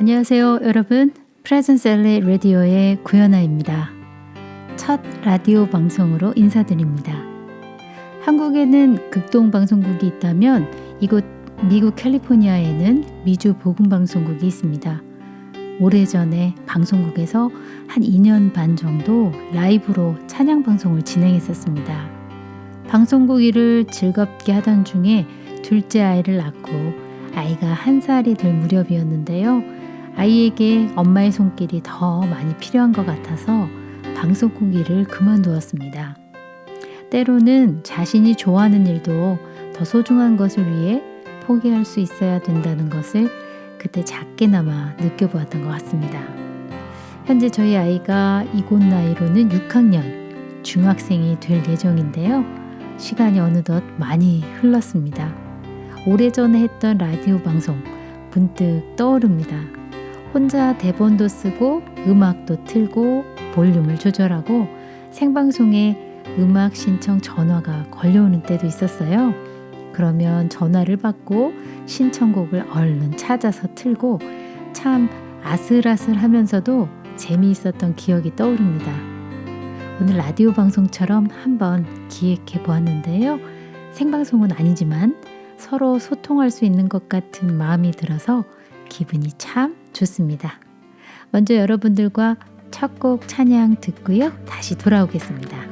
안녕하세요 여러분. 프레젠스 LA 라디오의 구현아입니다. 첫 라디오 방송으로 인사드립니다. 한국에는 극동방송국이 있다면 이곳 미국 캘리포니아에는 미주 복음방송국이 있습니다. 오래전에 방송국에서 한 2년 반 정도 라이브로 찬양방송을 진행했었습니다. 방송국 일을 즐겁게 하던 중에 둘째 아이를 낳고 아이가 1살이 될 무렵이었는데요. 아이에게 엄마의 손길이 더 많이 필요한 것 같아서 방송국 일을 그만두었습니다. 때로는 자신이 좋아하는 일도 더 소중한 것을 위해 포기할 수 있어야 된다는 것을 그때 작게나마 느껴보았던 것 같습니다. 현재 저희 아이가 이곳 나이로는 6학년 중학생이 될 예정인데요. 시간이 어느덧 많이 흘렀습니다. 오래전에 했던 라디오 방송 문득 떠오릅니다. 혼자 대본도 쓰고 음악도 틀고 볼륨을 조절하고 생방송에 음악 신청 전화가 걸려오는 때도 있었어요. 그러면 전화를 받고 신청곡을 얼른 찾아서 틀고 참 아슬아슬하면서도 재미있었던 기억이 떠오릅니다. 오늘 라디오 방송처럼 한번 기획해 보았는데요. 생방송은 아니지만 서로 소통할 수 있는 것 같은 마음이 들어서 기분이 참 좋습니다. 먼저 여러분들과 첫 곡 찬양 듣고요. 다시 돌아오겠습니다.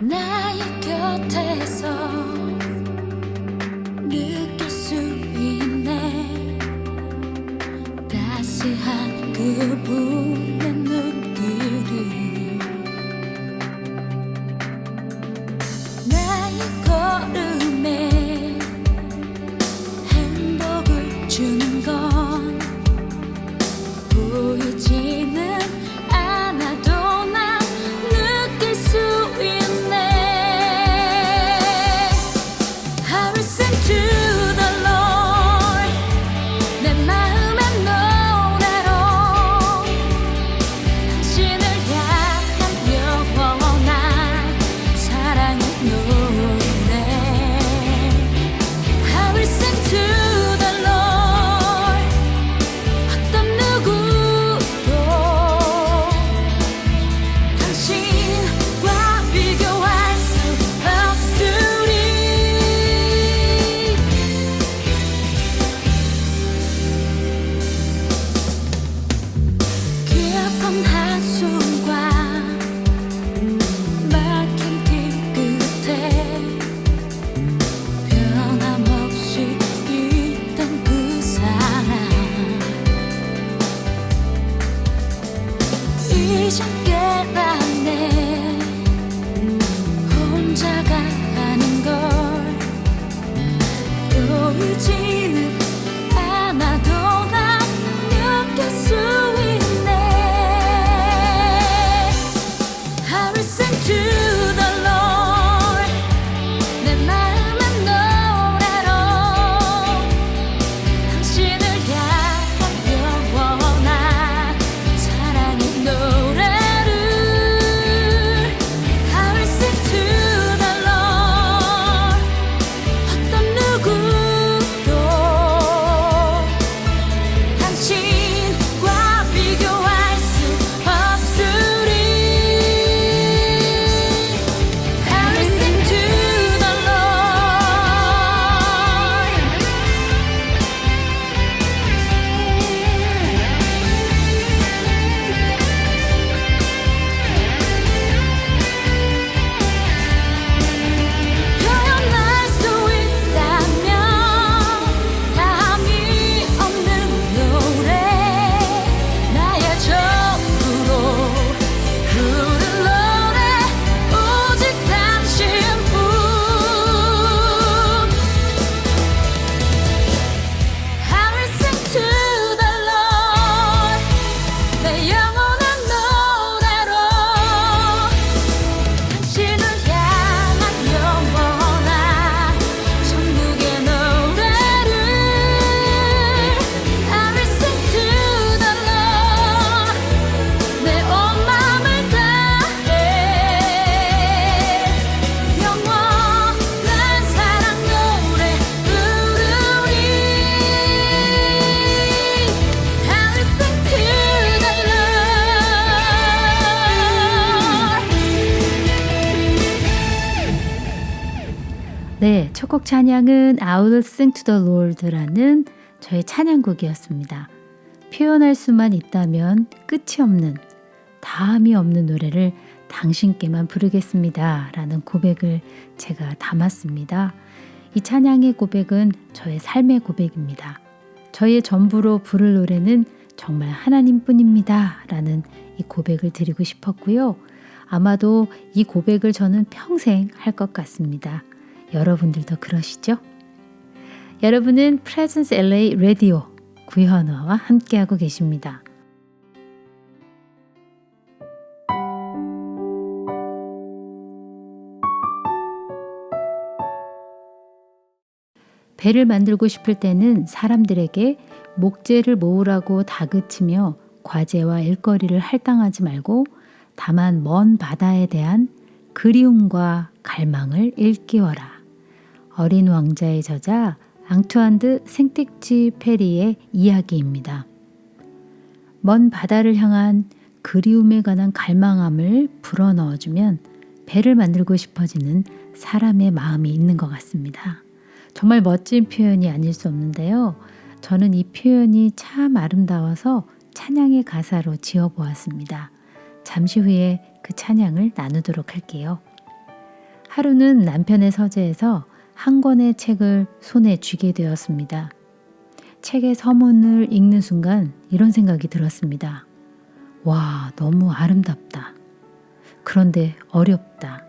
나의 곁에서 느낄 수 있네. 따스한 그분의 눈길이 나의 걸음에 행복을 주는 건 보이지는 않아도 난 느낄 수 있네. 곡 찬양은 I will sing to the Lord라는 저의 찬양곡이었습니다. 표현할 수만 있다면 끝이 없는, 다함이 없는 노래를 당신께만 부르겠습니다 라는 고백을 제가 담았습니다. 이 찬양의 고백은 저의 삶의 고백입니다. 저의 전부로 부를 노래는 정말 하나님뿐입니다 라는 이 고백을 드리고 싶었고요. 아마도 이 고백을 저는 평생 할 것 같습니다. 여러분들도 그러시죠? 여러분은 Presence LA 라디오 구현화와 함께하고 계십니다. 배를 만들고 싶을 때는 사람들에게 목재를 모으라고 다그치며 과제와 일거리를 할당하지 말고 다만 먼 바다에 대한 그리움과 갈망을 일깨워라. 어린 왕자의 저자 앙투안 드 생텍쥐 페리의 이야기입니다. 먼 바다를 향한 그리움에 관한 갈망함을 불어넣어주면 배를 만들고 싶어지는 사람의 마음이 있는 것 같습니다. 정말 멋진 표현이 아닐 수 없는데요. 저는 이 표현이 참 아름다워서 찬양의 가사로 지어보았습니다. 잠시 후에 그 찬양을 나누도록 할게요. 하루는 남편의 서재에서 한 권의 책을 손에 쥐게 되었습니다. 책의 서문을 읽는 순간 이런 생각이 들었습니다. 와, 너무 아름답다. 그런데 어렵다.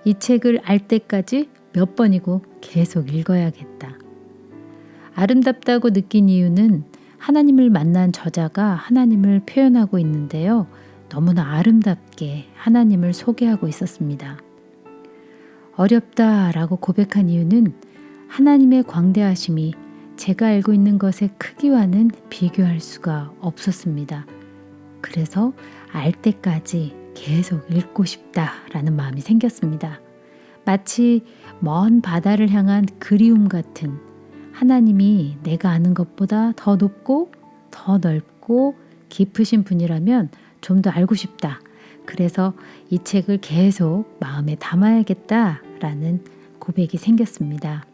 이 책을 알 때까지 몇 번이고 계속 읽어야겠다. 아름답다고 느낀 이유는 하나님을 만난 저자가 하나님을 표현하고 있는데요. 너무나 아름답게 하나님을 소개하고 있었습니다. 어렵다라고 고백한 이유는 하나님의 광대하심이 제가 알고 있는 것의 크기와는 비교할 수가 없었습니다. 그래서 알 때까지 계속 읽고 싶다라는 마음이 생겼습니다. 마치 먼 바다를 향한 그리움 같은 하나님이 내가 아는 것보다 더 높고 더 넓고 깊으신 분이라면 좀 더 알고 싶다. 그래서 이 책을 계속 마음에 담아야겠다라는 고백이 생겼습니다.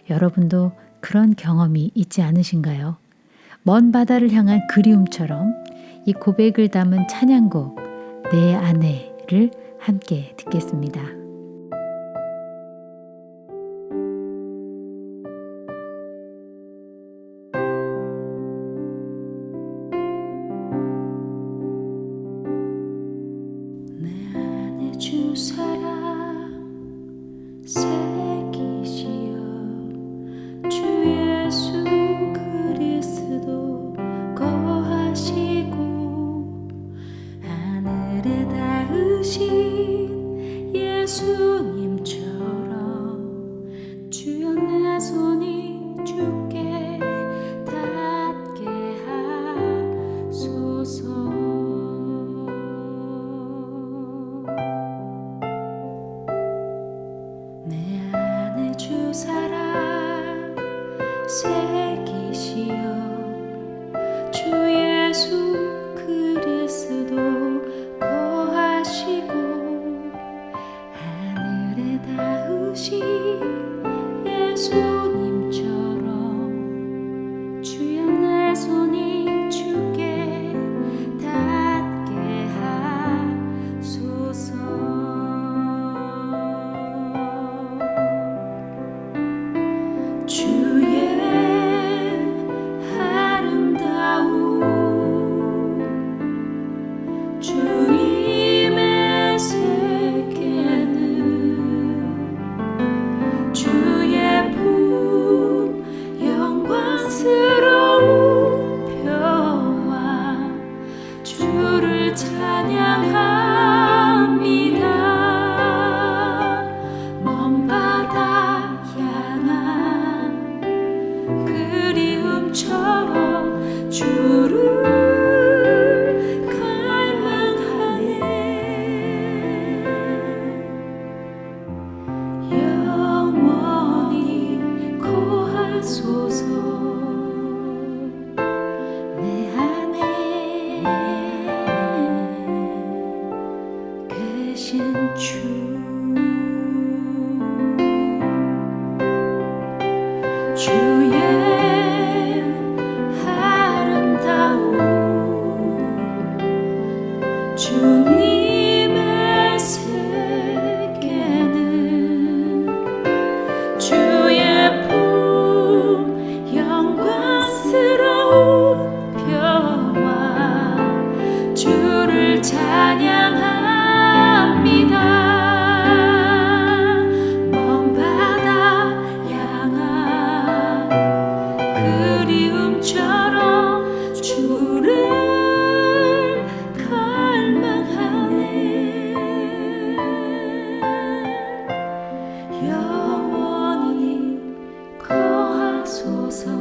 여러분도 그런 경험이 있지 않으신가요? 먼 바다를 향한 그리움처럼 이 고백을 담은 찬양곡 내 안에를 함께 듣겠습니다. 주 사랑 새기시어 주 예수 그리스도 거하시고 하늘에 닿으신 예수님처럼 주여 내 손이 주께 닿게 하소서. 주 사랑 새기시어 주 예수 그리스도 거하시고 하늘에 닿으신 예수님처럼 주여 내 손이 주께 닿게 하소서. 주의 바람처럼 주를 갈망하네. 영원히 거하소서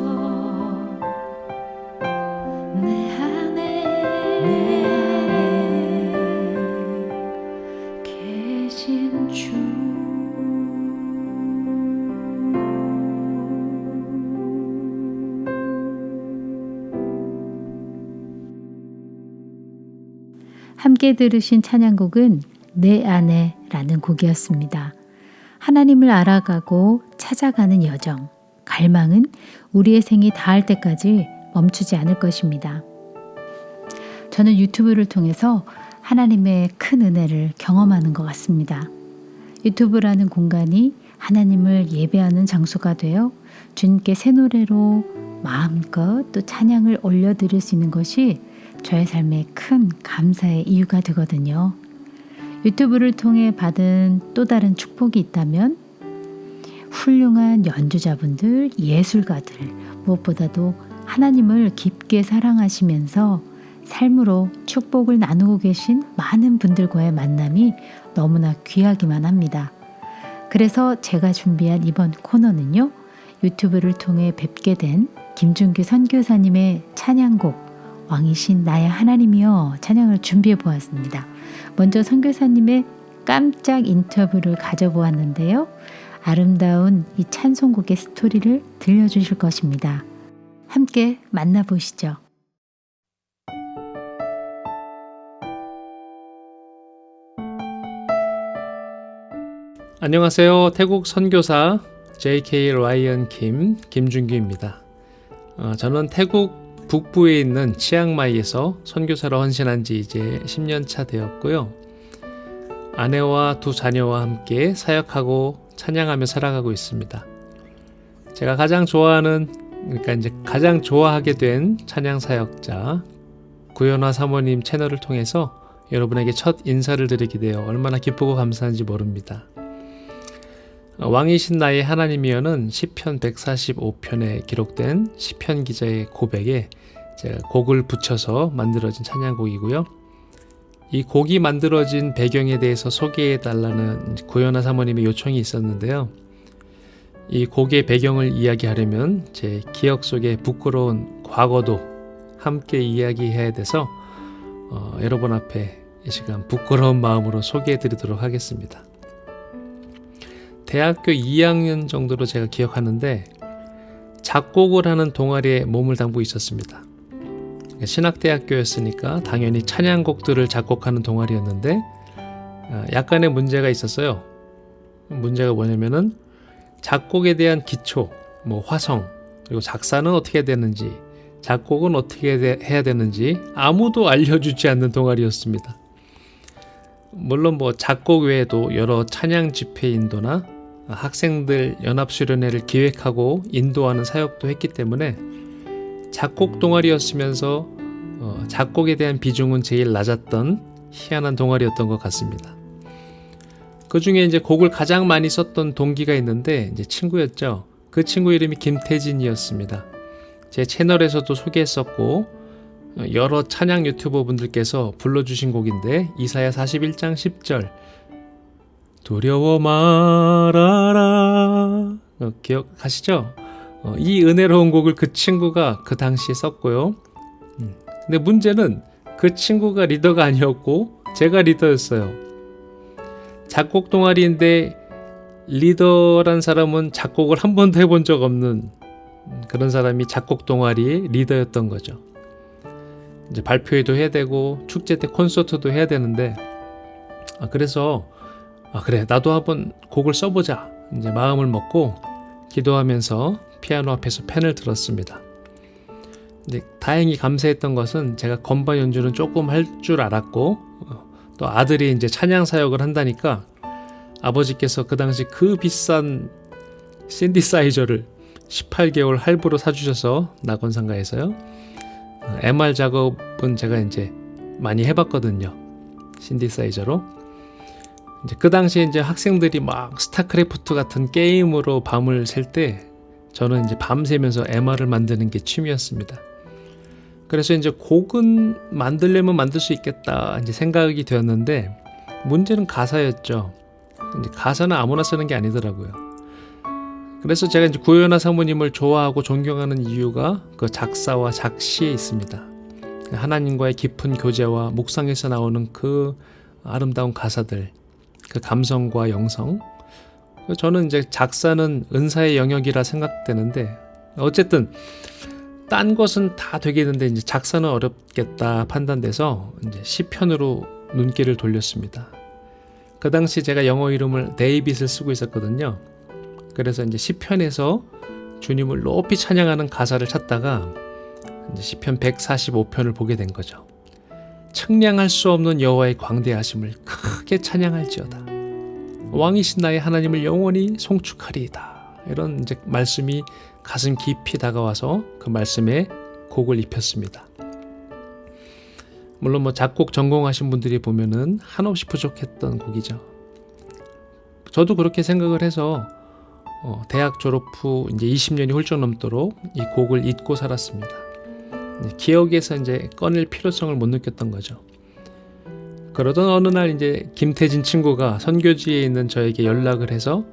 내 안에 계신 주. 함께 들으신 찬양곡은 내 안에라는 곡이었습니다. 하나님을 알아가고 찾아가는 여정, 갈망은 우리의 생이 다할 때까지 멈추지 않을 것입니다. 저는 유튜브를 통해서 하나님의 큰 은혜를 경험하는 것 같습니다. 유튜브라는 공간이 하나님을 예배하는 장소가 되어 주님께 새 노래로 마음껏 또 찬양을 올려드릴 수 있는 것이 저의 삶에 큰 감사의 이유가 되거든요. 유튜브를 통해 받은 또 다른 축복이 있다면 훌륭한 연주자분들, 예술가들, 무엇보다도 하나님을 깊게 사랑하시면서 삶으로 축복을 나누고 계신 많은 분들과의 만남이 너무나 귀하기만 합니다. 그래서 제가 준비한 이번 코너는요, 유튜브를 통해 뵙게 된 김준규 선교사님의 찬양곡 왕이신 나의 하나님이여 찬양을 준비해 보았습니다. 먼저 선교사님의 깜짝 인터뷰를 가져보았는데요. 아름다운 이 찬송곡의 스토리를 들려주실 것입니다. 함께 만나보시죠. 안녕하세요. 태국 선교사 JK 라이언 김준규입니다. 저는 태국 북부에 있는 치앙마이에서 선교사로 헌신한 지 이제 10년 차 되었고요. 아내와 두 자녀와 함께 사역하고 찬양하며 살아가고 있습니다. 제가 가장 좋아하게 된 찬양 사역자 구현화 사모님 채널을 통해서 여러분에게 첫 인사를 드리게 되어 얼마나 기쁘고 감사한지 모릅니다. 왕이신 나의 하나님이여는 시편 145편에 기록된 시편 기자의 고백에 제가 곡을 붙여서 만들어진 찬양곡이고요. 이 곡이 만들어진 배경에 대해서 소개해달라는 구현아 사모님의 요청이 있었는데요. 이 곡의 배경을 이야기하려면 제 기억 속의 부끄러운 과거도 함께 이야기해야 돼서 여러분 앞에 이 시간 부끄러운 마음으로 소개해드리도록 하겠습니다. 대학교 2학년 정도로 제가 기억하는데 작곡을 하는 동아리에 몸을 담고 있었습니다. 신학대학교였으니까 당연히 찬양곡들을 작곡하는 동아리였는데 약간의 문제가 있었어요. 문제가 뭐냐면은 작곡에 대한 기초, 화성, 그리고 작사는 어떻게 되는지, 작곡은 어떻게 해야 되는지 아무도 알려주지 않는 동아리였습니다. 물론 작곡 외에도 여러 찬양 집회 인도나 학생들 연합수련회를 기획하고 인도하는 사역도 했기 때문에 작곡 동아리였으면서 작곡에 대한 비중은 제일 낮았던 희한한 동아리였던 것 같습니다. 그 중에 이제 곡을 가장 많이 썼던 동기가 있는데 이제 친구였죠. 그 친구 이름이 김태진이었습니다. 제 채널에서도 소개했었고 여러 찬양 유튜버 분들께서 불러주신 곡인데 이사야 41장 10절 두려워 말아라 기억하시죠? 이 은혜로운 곡을 그 친구가 그 당시에 썼고요. 근데 문제는 그 친구가 리더가 아니었고 제가 리더였어요. 작곡 동아리인데 리더란 사람은 작곡을 한 번도 해본 적 없는 그런 사람이 작곡 동아리의 리더였던 거죠. 이제 발표회도 해야 되고 축제 때 콘서트도 해야 되는데 그래서 그래 나도 한번 곡을 써보자 이제 마음을 먹고 기도하면서 피아노 앞에서 펜을 들었습니다. 근데 다행히 감사했던 것은 제가 건반 연주는 조금 할 줄 알았고 또 아들이 이제 찬양 사역을 한다니까 아버지께서 그 당시 그 비싼 신디사이저를 18개월 할부로 사주셔서 낙원상가에서요. MR 작업은 제가 이제 많이 해봤거든요. 신디사이저로. 이제 그 당시에 이제 학생들이 막 스타크래프트 같은 게임으로 밤을 샐 때 저는 이제 밤새면서 MR을 만드는 게 취미였습니다. 그래서 이제 곡은 만들려면 만들 수 있겠다 이제 생각이 되었는데 문제는 가사였죠. 이제 가사는 아무나 쓰는 게 아니더라고요. 그래서 제가 이제 구현아 사모님을 좋아하고 존경하는 이유가 그 작사와 작시에 있습니다. 하나님과의 깊은 교제와 묵상에서 나오는 그 아름다운 가사들, 그 감성과 영성. 저는 이제 작사는 은사의 영역이라 생각되는데 어쨌든 딴 것은 다 되겠는데 이제 작사는 어렵겠다 판단돼서 이제 시편으로 눈길을 돌렸습니다. 그 당시 제가 영어 이름을 데이빗을 쓰고 있었거든요. 그래서 이제 시편에서 주님을 높이 찬양하는 가사를 찾다가 이제 시편 145편을 보게 된 거죠. 측량할 수 없는 여호와의 광대하심을 크게 찬양할지어다. 왕이신 나의 하나님을 영원히 송축하리이다. 이런 이제 말씀이 가슴 깊이 다가와서 그 말씀에 곡을 입혔습니다. 물론 뭐 작곡 전공하신 분들이 보면은 한없이 부족했던 곡이죠. 저도 그렇게 생각을 해서 대학 졸업 후 이제 20년이 훌쩍 넘도록 이 곡을 잊고 살았습니다. 기억에서 이제 꺼낼 필요성을 못 느꼈던 거죠. 그러던 어느 날 이제 김태진 친구가 선교지에 있는 저에게 연락을 해서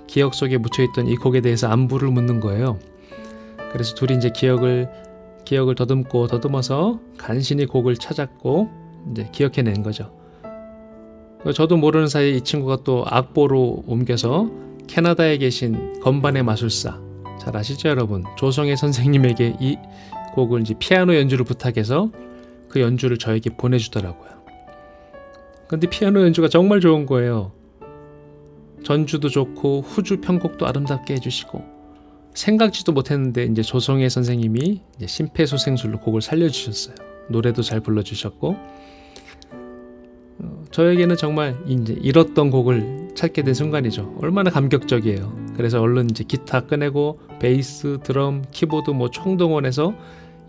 기억 속에 묻혀있던 이 곡에 대해서 안부를 묻는 거예요. 그래서 둘이 이제 기억을 더듬고 더듬어서 간신히 곡을 찾았고 이제 기억해낸 거죠. 저도 모르는 사이에 이 친구가 또 악보로 옮겨서 캐나다에 계신 건반의 마술사, 잘 아시죠 여러분? 조성애 선생님에게 이 곡을 이제 피아노 연주를 부탁해서 그 연주를 저에게 보내주더라고요. 근데 피아노 연주가 정말 좋은 거예요. 전주도 좋고 후주 편곡도 아름답게 해주시고 생각지도 못했는데 이제 조성애 선생님이 이제 심폐소생술로 곡을 살려주셨어요. 노래도 잘 불러주셨고 저에게는 정말 이제 잃었던 곡을 찾게 된 순간이죠. 얼마나 감격적이에요. 그래서 얼른 이제 기타 꺼내고 베이스, 드럼, 키보드 뭐 총동원해서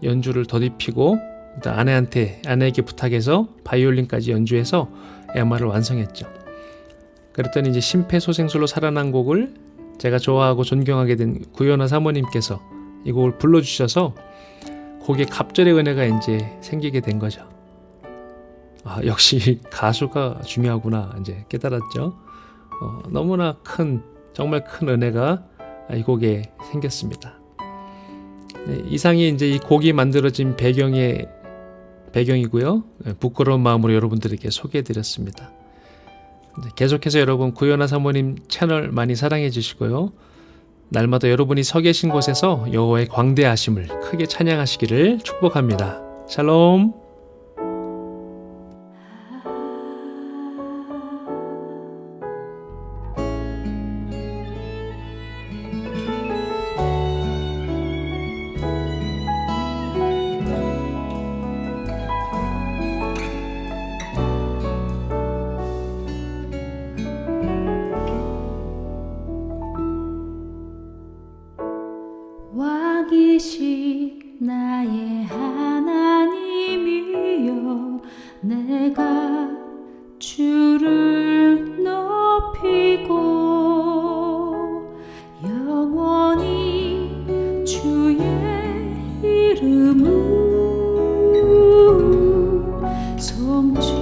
연주를 더딥히고 아내에게 부탁해서 바이올린까지 연주해서 MR을 완성했죠. 그랬더니 이제 심폐소생술로 살아난 곡을 제가 좋아하고 존경하게 된 구현아 사모님께서 이 곡을 불러주셔서 곡에 갑절의 은혜가 이제 생기게 된 거죠. 역시 가수가 중요하구나 이제 깨달았죠. 너무나 정말 큰 은혜가 이 곡에 생겼습니다. 네, 이상이 이제 이 곡이 만들어진 배경이고요. 부끄러운 마음으로 여러분들에게 소개해드렸습니다. 계속해서 여러분 구현아 사모님 채널 많이 사랑해 주시고요. 날마다 여러분이 서 계신 곳에서 여호와의 광대하심을 크게 찬양하시기를 축복합니다. 샬롬. 왕이신 나의 하나님이여 내가 주를 높이고 영원히 주의 이름을 송축하리이다.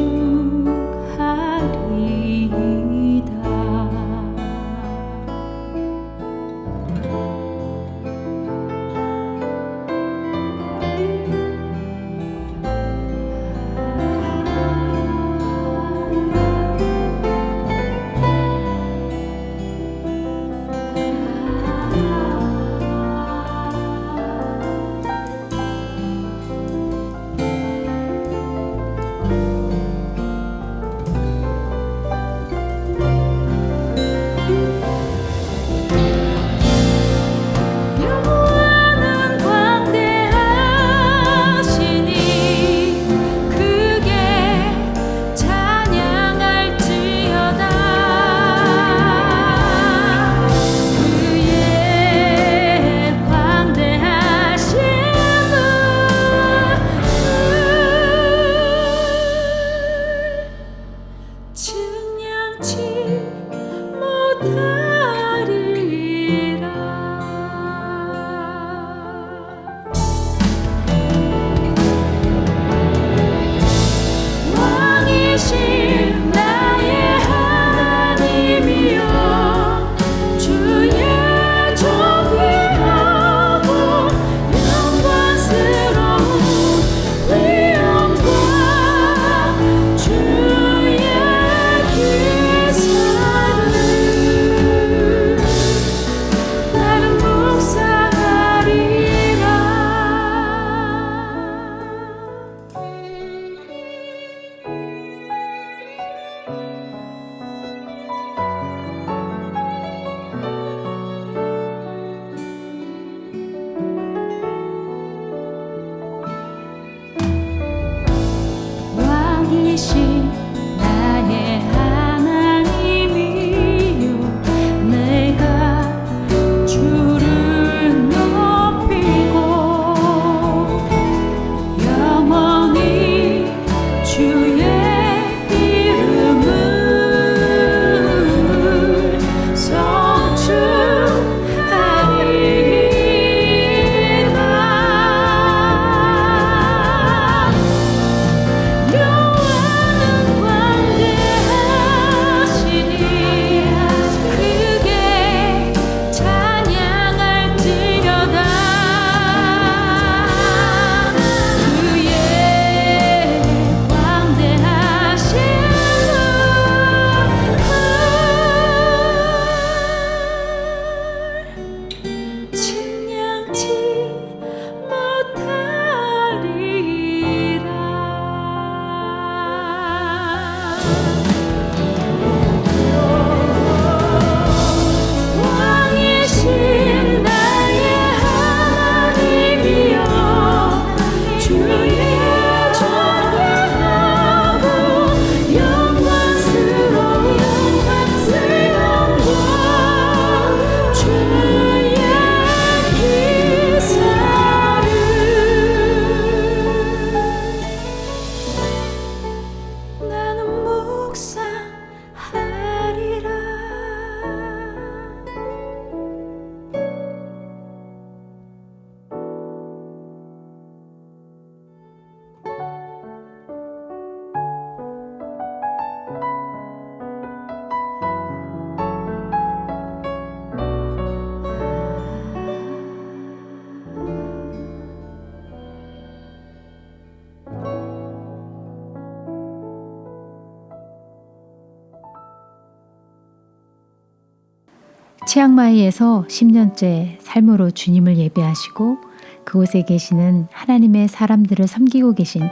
치앙마이에서 10년째 삶으로 주님을 예배하시고 그곳에 계시는 하나님의 사람들을 섬기고 계신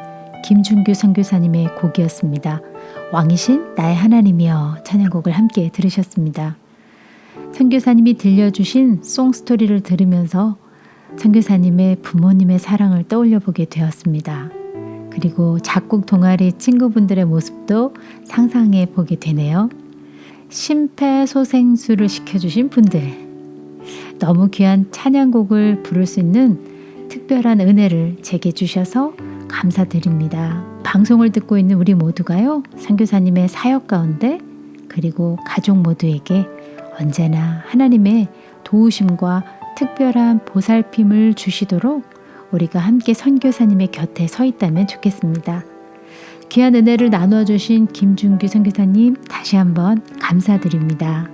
김준규 선교사님의 곡이었습니다. 왕이신 나의 하나님이여 찬양곡을 함께 들으셨습니다. 선교사님이 들려주신 송스토리를 들으면서 선교사님의 부모님의 사랑을 떠올려 보게 되었습니다. 그리고 작곡 동아리 친구분들의 모습도 상상해 보게 되네요. 심폐소생술을 시켜주신 분들, 너무 귀한 찬양곡을 부를 수 있는 특별한 은혜를 제게 주셔서 감사드립니다. 방송을 듣고 있는 우리 모두가요, 선교사님의 사역 가운데 그리고 가족 모두에게 언제나 하나님의 도우심과 특별한 보살핌을 주시도록 우리가 함께 선교사님의 곁에 서 있다면 좋겠습니다. 귀한 은혜를 나누어 주신 김준규 선교사님 다시 한번 감사드립니다.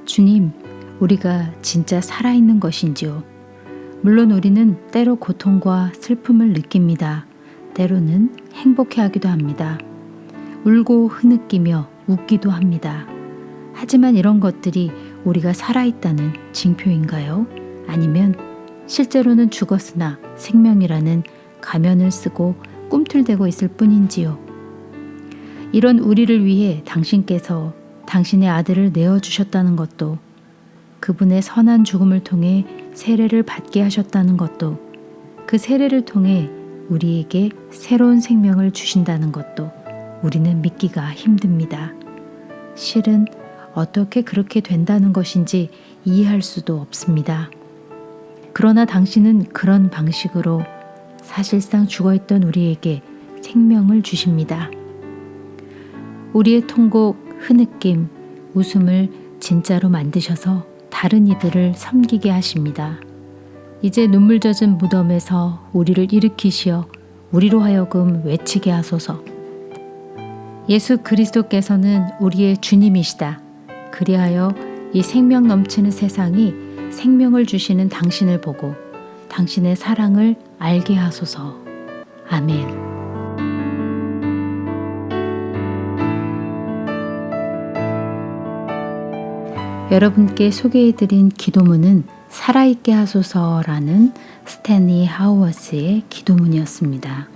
주님, 우리가 진짜 살아있는 것인지요? 물론 우리는 때로 고통과 슬픔을 느낍니다. 때로는 행복해하기도 합니다. 울고 흐느끼며 웃기도 합니다. 하지만 이런 것들이 우리가 살아있다는 징표인가요? 아니면 실제로는 죽었으나 생명이라는 가면을 쓰고 꿈틀대고 있을 뿐인지요? 이런 우리를 위해 당신께서 당신의 아들을 내어주셨다는 것도, 그분의 선한 죽음을 통해 세례를 받게 하셨다는 것도, 그 세례를 통해 우리에게 새로운 생명을 주신다는 것도 우리는 믿기가 힘듭니다. 실은 어떻게 그렇게 된다는 것인지 이해할 수도 없습니다. 그러나 당신은 그런 방식으로 사실상 죽어있던 우리에게 생명을 주십니다. 우리의 통곡, 흐느낌, 웃음을 진짜로 만드셔서 다른 이들을 섬기게 하십니다. 이제 눈물 젖은 무덤에서 우리를 일으키시어 우리로 하여금 외치게 하소서. 예수 그리스도께서는 우리의 주님이시다. 그리하여 이 생명 넘치는 세상이 생명을 주시는 당신을 보고 당신의 사랑을 알게 하소서. 아멘. 여러분께 소개해드린 기도문은 살아있게 하소서라는 스탠리 하우어스의 기도문이었습니다.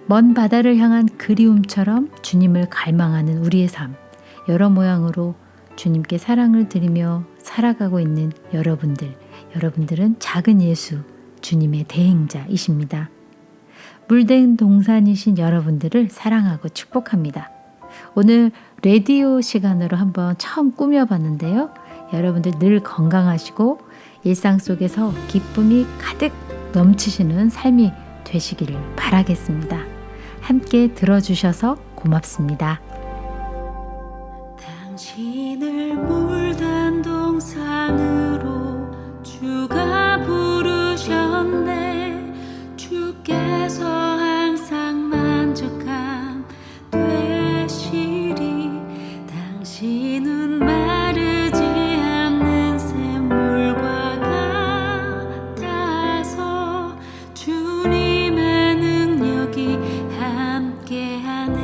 먼 바다를 향한 그리움처럼 주님을 갈망하는 우리의 삶, 여러 모양으로 주님께 사랑을 드리며 살아가고 있는 여러분들은 작은 예수, 주님의 대행자이십니다. 물된 동산이신 여러분들을 사랑하고 축복합니다. 오늘 라디오 시간으로 한번 처음 꾸며봤는데요. 여러분들 늘 건강하시고 일상 속에서 기쁨이 가득 넘치시는 삶이 되시기를 바라겠습니다. 함께 들어주셔서 고맙습니다. 당신을 물든 동산으로 주가 부르셨네. 주께서 항상 만족함 되시리. 당신은 마르지 않는 샘물과 같아서 주님의 능력이 함께하네.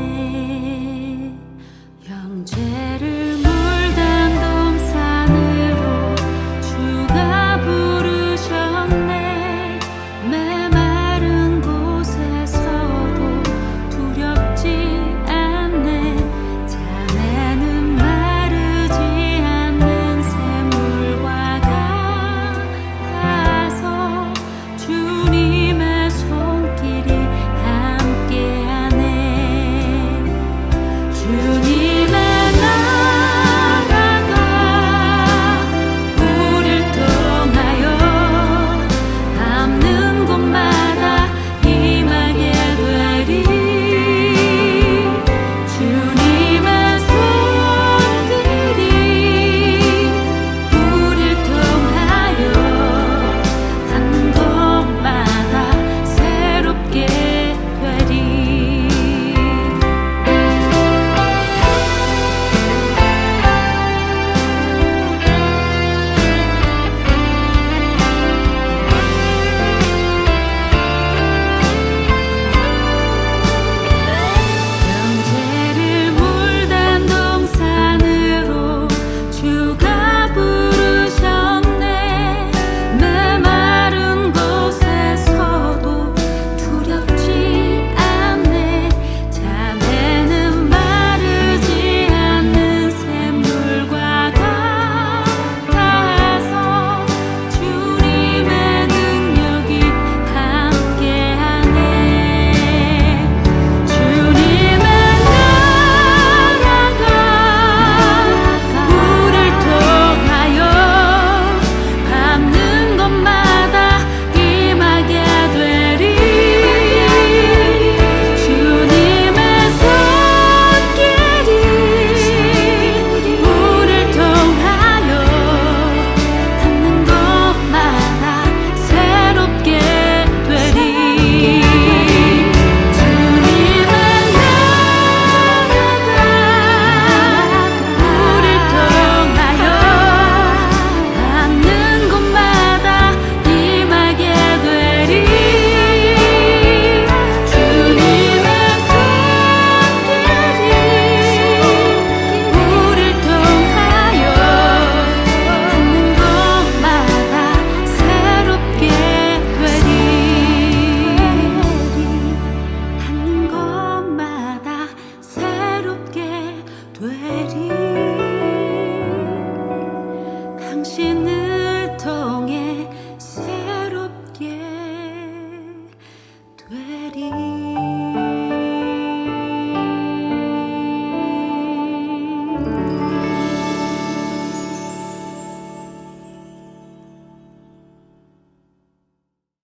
일이